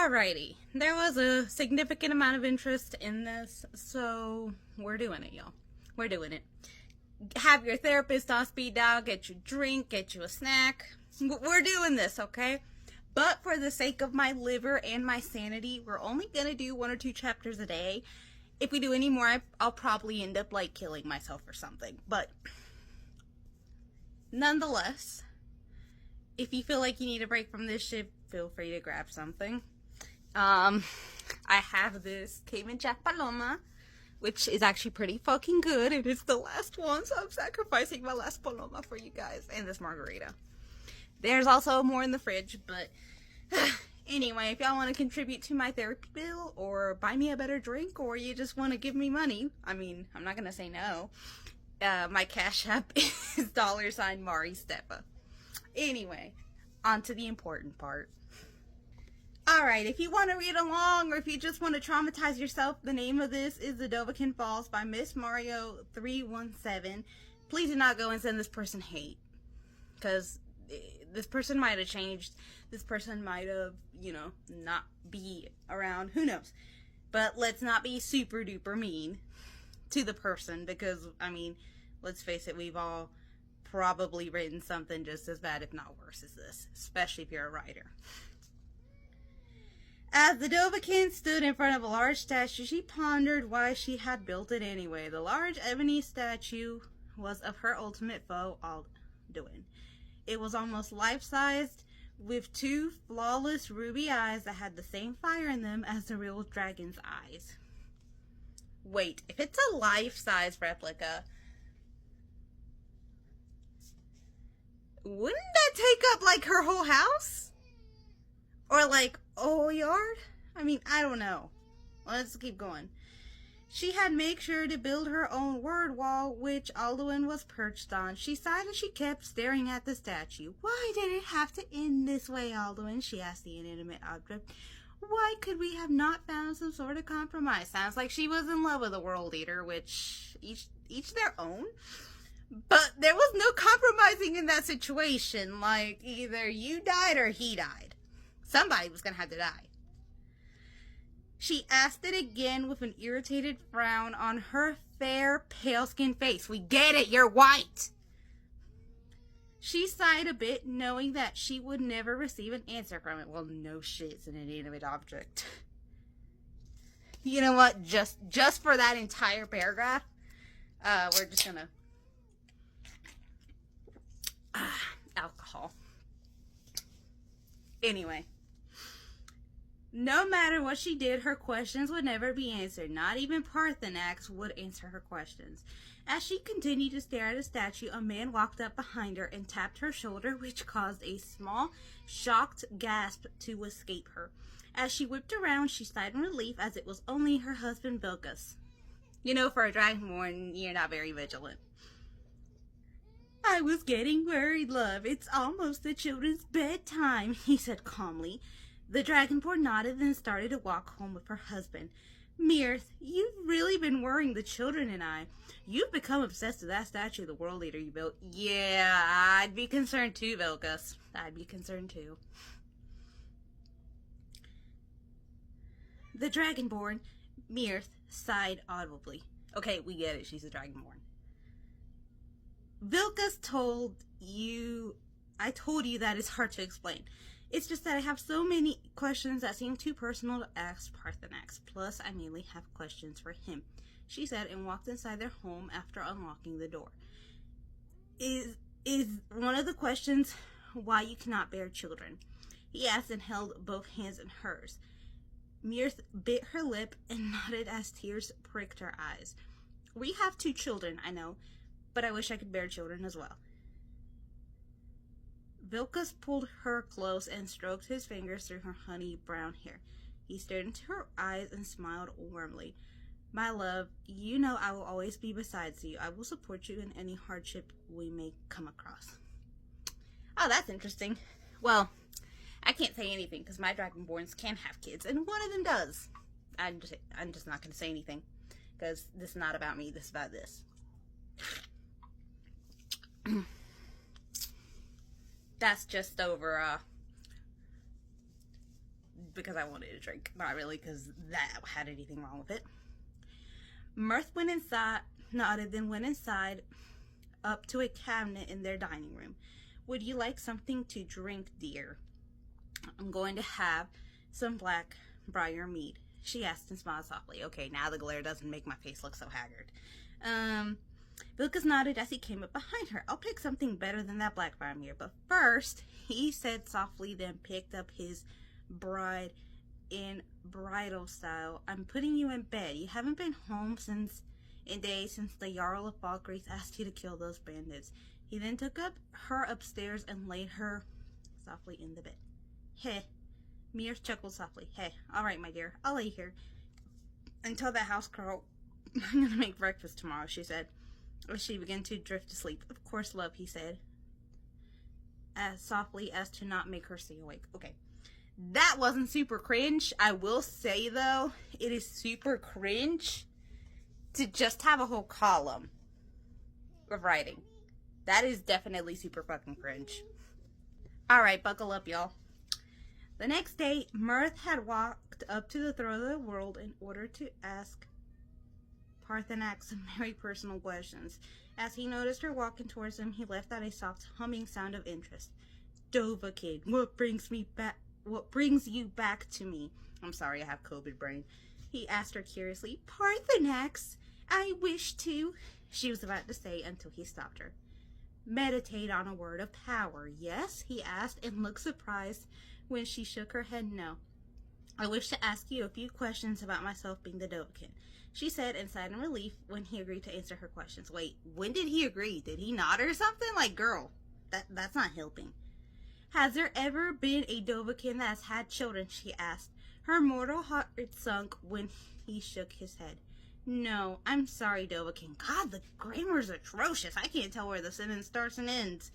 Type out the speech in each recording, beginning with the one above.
Alrighty, there was a significant amount of interest in this, so we're doing it, y'all. We're doing it. Have your therapist on speed dial, get you a drink, get you a snack. We're doing this, okay? But for the sake of my liver and my sanity, we're only gonna do 1 or 2 chapters a day. If we do any more, I'll probably end up, like, killing myself or something. But nonetheless, if you feel like you need a break from this shit, feel free to grab something. I have this Cayman Jack Paloma, which is actually pretty fucking good. It is the last one, so I'm sacrificing my last Paloma for you guys, and this margarita. There's also more in the fridge, but anyway, if y'all want to contribute to my therapy bill, or buy me a better drink, or you just want to give me money, I mean, I'm not gonna say no. My Cash App is $Mari Steppa. Anyway, on to the important part. Alright, if you want to read along, or if you just want to traumatize yourself, the name of this is The Dovahkiin Falls by Miss Mario 317. Please do not go and send this person hate. Because this person might have changed. This person might have, not be around. Who knows? But let's not be super duper mean to the person. Because, let's face it, we've all probably written something just as bad, if not worse, as this. Especially if you're a writer. As the Dovahkiin stood in front of a large statue, she pondered why she had built it anyway. The large ebony statue was of her ultimate foe, Alduin. It was almost life-sized, with 2 flawless ruby eyes that had the same fire in them as the real dragon's eyes. Wait, if it's a life-size replica, wouldn't that take up, like, her whole house? Or, like, a whole yard? I don't know. Let's keep going. She had made sure to build her own word wall, which Alduin was perched on. She sighed as she kept staring at the statue. Why did it have to end this way, Alduin? She asked the inanimate object. Why could we have not found some sort of compromise? Sounds like she was in love with the world eater, which each their own. But there was no compromising in that situation. Like, either you died or he died. Somebody was going to have to die. She asked it again with an irritated frown on her fair, pale-skinned face. We get it, you're white! She sighed a bit, knowing that she would never receive an answer from it. Well, no shit, it's an inanimate object. You know what? Just for that entire paragraph, we're just gonna... alcohol. Anyway. No matter what she did, her questions would never be answered. Not even Parthenax would answer her questions. As she continued to stare at a statue, a man walked up behind her and tapped her shoulder, which caused a small, shocked gasp to escape her. As she whipped around, she sighed in relief, as it was only her husband, Vilkas. For a Dragonborn, you're not very vigilant. I was getting worried, love. It's almost the children's bedtime, he said calmly. The Dragonborn nodded and started to walk home with her husband. Mirth, you've really been worrying the children and I. You've become obsessed with that statue of the world leader you built. Yeah, I'd be concerned too, Vilkas. I'd be concerned too. The Dragonborn, Mirth, sighed audibly. Okay, we get it. She's a Dragonborn. Vilkas I told you that it's hard to explain. It's just that I have so many questions that seem too personal to ask Parthenax. Plus, I mainly have questions for him, she said, and walked inside their home after unlocking the door. Is one of the questions why you cannot bear children? He asked and held both hands in hers. Mirth bit her lip and nodded as tears pricked her eyes. We have 2 children, I know, but I wish I could bear children as well. Vilkas pulled her close and stroked his fingers through her honey brown hair. He stared into her eyes and smiled warmly. My love, you know I will always be beside you. I will support you in any hardship we may come across. Oh, that's interesting. Well, I can't say anything because my Dragonborns can have kids, and one of them does. I'm just not going to say anything because this is not about me. This is about this. That's just over because I wanted a drink. Not really because that had anything wrong with it. Mirth went inside, nodded, then went inside up to a cabinet in their dining room. Would you like something to drink, dear? I'm going to have some black briar mead, she asked and smiled softly. Okay, now the glare doesn't make my face look so haggard. Vilkas nodded as he came up behind her. I'll pick something better than that black briar mead, but first, he said softly, then picked up his bride in bridal style. I'm putting you in bed. You haven't been home in days since the Jarl of Falkreath asked you to kill those bandits. He then took her upstairs and laid her softly in the bed. Heh. Mirth chuckled softly. Hey, all right, my dear. I'll lay here until the house girl. I'm gonna make breakfast tomorrow, she said, as she began to drift to sleep. Of course, love, he said, as softly as to not make her stay awake. Okay. That wasn't super cringe. I will say, though, it is super cringe to just have a whole column of writing. That is definitely super fucking cringe. Alright, buckle up, y'all. The next day, Mirth had walked up to the throne of the world in order to ask Parthenax some very personal questions. As he noticed her walking towards him, he let out a soft humming sound of interest. Dovahkiin, what brings you back to me? I'm sorry, I have COVID brain. He asked her curiously. Parthenax, I wish to, she was about to say until he stopped her. Meditate on a word of power, yes? He asked and looked surprised when she shook her head no. I wish to ask you a few questions about myself being the Dovahkiin, she said and sighed in relief when he agreed to answer her questions. Wait, when did he agree? Did he nod or something? Like, girl, that's not helping. Has there ever been a Dovahkiin that has had children? She asked. Her mortal heart sunk when he shook his head. No, I'm sorry, Dovahkiin. God, the grammar's atrocious. I can't tell where the sentence starts and ends.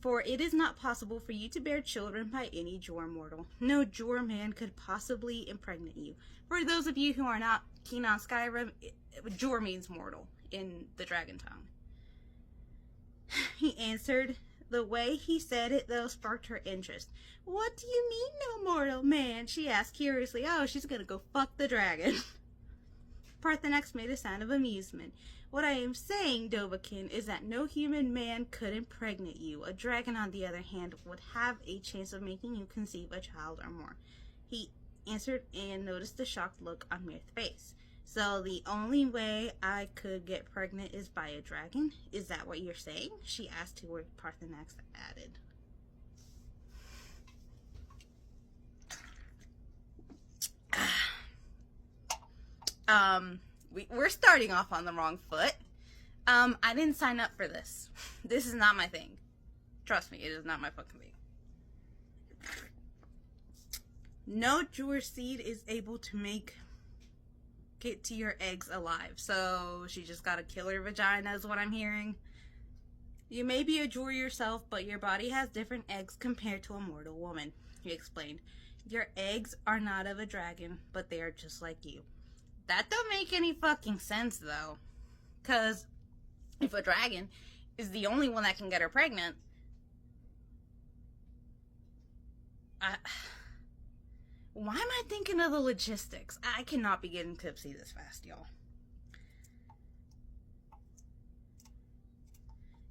For it is not possible for you to bear children by any Jor mortal. No Jor man could possibly impregnate you. For those of you who are not keen on Skyrim, Jor means mortal in the Dragon tongue. He answered. The way he said it, though, sparked her interest. What do you mean, no mortal man? She asked curiously. Oh, she's gonna go fuck the dragon. Parthenax made a sound of amusement. What I am saying, Dovahkiin, is that no human man could impregnate you. A dragon, on the other hand, would have a chance of making you conceive a child or more. He answered and noticed the shocked look on Mirth's face. So the only way I could get pregnant is by a dragon? Is that what you're saying? She asked, to where Parthenax added. We're starting off on the wrong foot. I didn't sign up for this. This is not my thing. Trust me, it is not my fucking thing. No Jor seed is able to get to your eggs alive, so she just gotta kill her vagina is what I'm hearing. You may be a Jor yourself, but your body has different eggs compared to a mortal woman, he explained. Your eggs are not of a dragon, but they are just like you. That don't make any fucking sense, though. Because if a dragon is the only one that can get her pregnant, why am I thinking of the logistics? I cannot be getting tipsy this fast, y'all.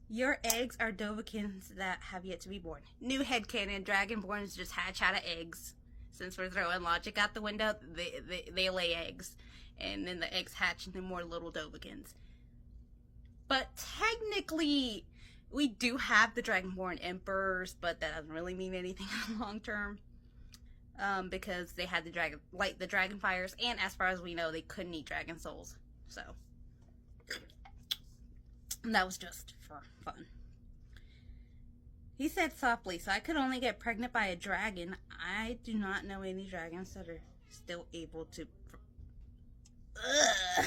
Your eggs are Dovahkiins that have yet to be born. New headcanon, dragonborns just hatch out of eggs. Since we're throwing logic out the window, they lay eggs. And then the eggs hatch into more little Dovahkiins. But technically, we do have the dragonborn emperors, but that doesn't really mean anything in the long term. Because they had the dragon fires, and as far as we know, they couldn't eat dragon souls. So, that was just for fun. He said softly, so I could only get pregnant by a dragon. I do not know any dragons that are still able to... Ugh.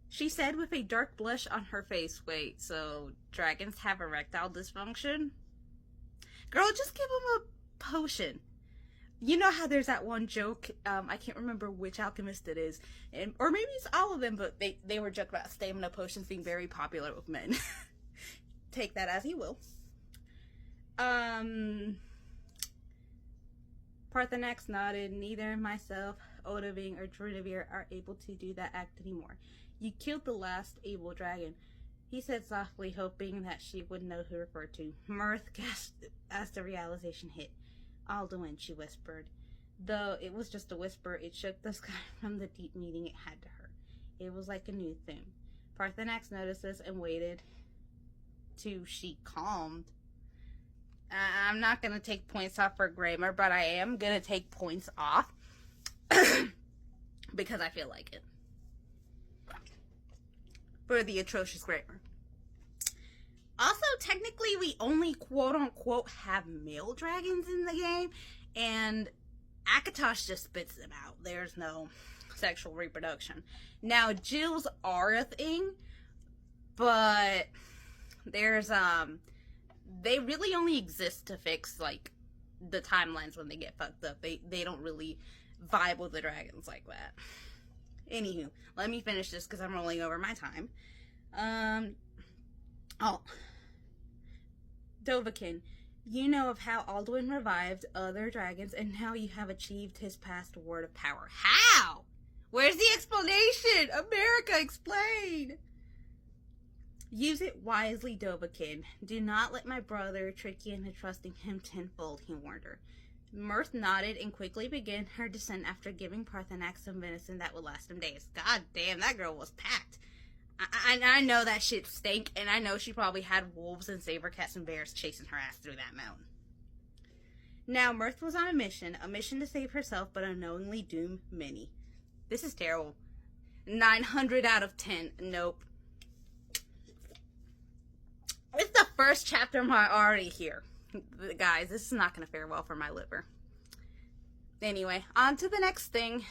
She said with a dark blush on her face. Wait, so dragons have erectile dysfunction? Girl, just give them a potion. You know how there's that one joke, I can't remember which alchemist it is, or maybe it's all of them, but they were joking about stamina potions being very popular with men. Take that as you will. Parthenax nodded. Neither myself, Odoving, or Drinavir are able to do that act anymore. You killed the last able dragon, he said softly, hoping that she would know who referred to. Mirth gasped as the realization hit. Alduin, she whispered. Though it was just a whisper, it shook the sky from the deep meaning it had to her. It was like a new thing. Parthenax noticed this and waited till she calmed. I'm not going to take points off for grammar, but I am going to take points off because I feel like it. For the atrocious grammar. Also, technically, we only quote-unquote have male dragons in the game, and Akatosh just spits them out. There's no sexual reproduction. Now, Jills are a thing, but there's, they really only exist to fix, like, the timelines when they get fucked up. They don't really vibe with the dragons like that. Anywho, let me finish this because I'm rolling over my time. Dovahkiin, you know of how Alduin revived other dragons and how you have achieved his past word of power. How? Where's the explanation? America, explain! Use it wisely, Dovahkiin. Do not let my brother trick you into trusting him tenfold, he warned her. Mirth nodded and quickly began her descent after giving Parthenax some venison that would last him days. God damn, that girl was packed. I know that shit stank, and I know she probably had wolves and saber cats and bears chasing her ass through that mountain. Now, Mirth was on a mission to save herself, but unknowingly doom many. This is terrible. 900 out of 10. Nope. It's the first chapter I'm already here. Guys, this is not going to fare well for my liver. Anyway, on to the next thing.